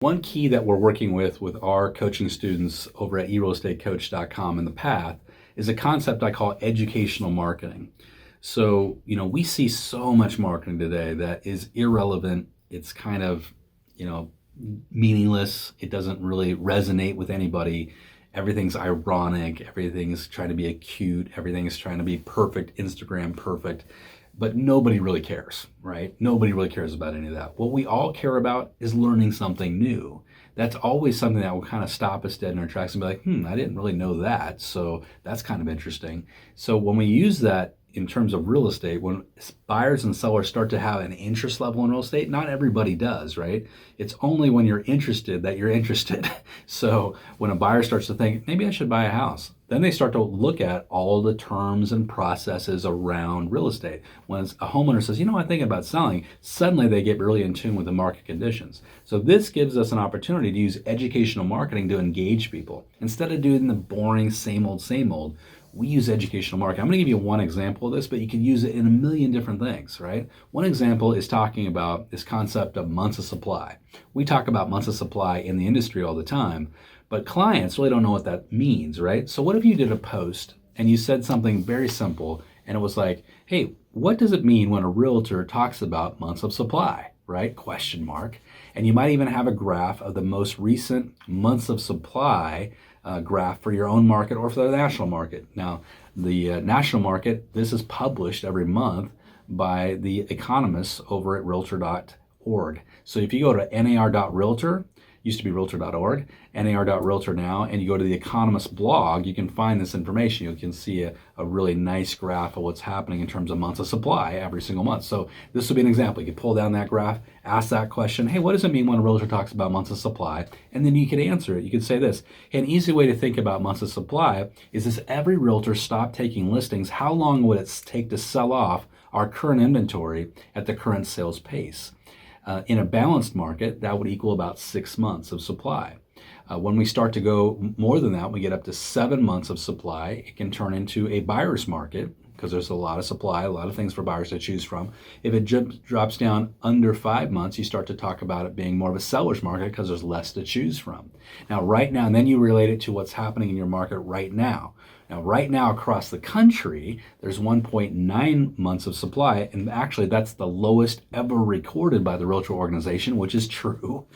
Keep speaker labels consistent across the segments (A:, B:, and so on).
A: One key that we're working with our coaching students over at eRealEstateCoach.com in the path is a concept I call educational marketing. So, we see so much marketing today that is irrelevant. It's kind of, you know, meaningless. It doesn't really resonate with anybody. Everything's ironic. Everything's trying to be cute. Everything is trying to be perfect, Instagram perfect. But nobody really cares, right? Nobody really cares about any of that. What we all care about is learning something new. That's always something that will kind of stop us dead in our tracks and be like, I didn't really know that. So that's kind of interesting. So when we use that in terms of real estate, when buyers and sellers start to have an interest level in real estate, not everybody does, right? It's only when you're interested that you're interested. So when a buyer starts to think, maybe I should buy a house, then they start to look at all the terms and processes around real estate. When a homeowner says, I'm thinking about selling, suddenly they get really in tune with the market conditions. So this gives us an opportunity to use educational marketing to engage people. Instead of doing the boring same old, we use educational marketing. I'm going to give you one example of this, but you can use it in a million different things, right? One example is talking about this concept of months of supply. We talk about months of supply in the industry all the time, but clients really don't know what that means, right? So what if you did a post and you said something very simple and it was like, hey, what does it mean when a realtor talks about months of supply, right? Question mark. And you might even have a graph of the most recent months of supply graph for your own market or for the national market. Now, the national market, this is published every month by the economists over at Realtor.org. So if you go to NAR.REALTOR, used to be Realtor.org, NAR.REALTOR now, and you go to the Economist blog, you can find this information. You can see a really nice graph of what's happening in terms of months of supply every single month. So this would be an example. You could pull down that graph, ask that question, hey, what does it mean when a realtor talks about months of supply? And then you could answer it. You could say this, hey, an easy way to think about months of supply is if every realtor stopped taking listings, how long would it take to sell off our current inventory at the current sales pace? In a balanced market, that would equal about 6 months of supply. When we start to go more than that, we get up to 7 months of supply. It can turn into a buyer's market because there's a lot of supply, a lot of things for buyers to choose from. If it drops down under 5 months, you start to talk about it being more of a seller's market because there's less to choose from. Now, right now, and then you relate it to what's happening in your market right now. Now, right now across the country, there's 1.9 months of supply, and actually that's the lowest ever recorded by the Realtor Organization, which is true.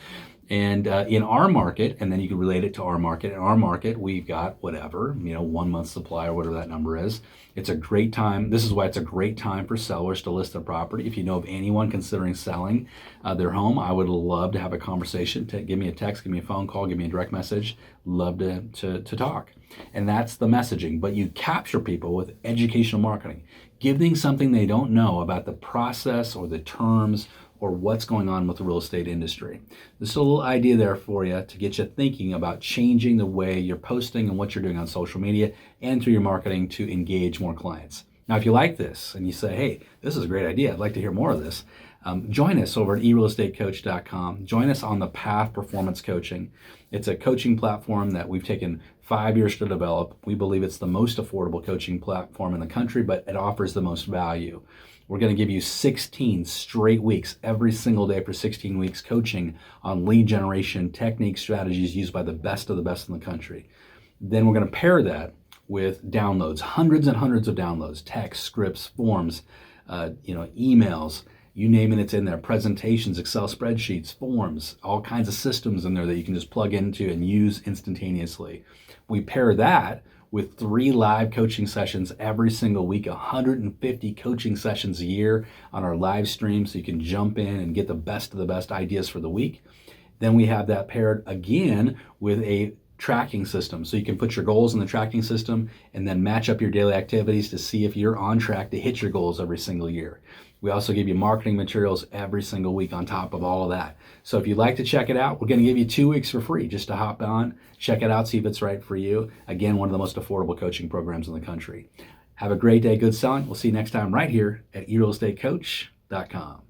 A: And in our market, and then you can relate it to our market. In our market, we've got whatever, 1 month supply or whatever that number is. It's a great time. This is why it's a great time for sellers to list their property. If you know of anyone considering selling their home, I would love to have a conversation. Give me a text, give me a phone call, give me a direct message. Love to talk. And that's the messaging. But you capture people with educational marketing. Give them something they don't know about the process or the terms or what's going on with the real estate industry. This is a little idea there for you to get you thinking about changing the way you're posting and what you're doing on social media and through your marketing to engage more clients. Now, if you like this and you say, hey, this is a great idea, I'd like to hear more of this, join us over at eRealEstateCoach.com. Join us on the Path Performance Coaching. It's a coaching platform that we've taken 5 years to develop. We believe it's the most affordable coaching platform in the country, but it offers the most value. We're going to give you 16 straight weeks, every single day for 16 weeks, coaching on lead generation techniques, strategies used by the best of the best in the country. Then we're going to pair that with downloads, hundreds and hundreds of downloads, text, scripts, forms, emails, you name it, it's in there. Presentations, Excel spreadsheets, forms, all kinds of systems in there that you can just plug into and use instantaneously. We pair that with 3 live coaching sessions every single week, 150 coaching sessions a year on our live stream, so you can jump in and get the best of the best ideas for the week. Then we have that paired again with a tracking system. So you can put your goals in the tracking system and then match up your daily activities to see if you're on track to hit your goals every single year. We also give you marketing materials every single week on top of all of that. So if you'd like to check it out, we're going to give you 2 weeks for free just to hop on, check it out, see if it's right for you. Again, one of the most affordable coaching programs in the country. Have a great day, good selling. We'll see you next time right here at eRealEstateCoach.com.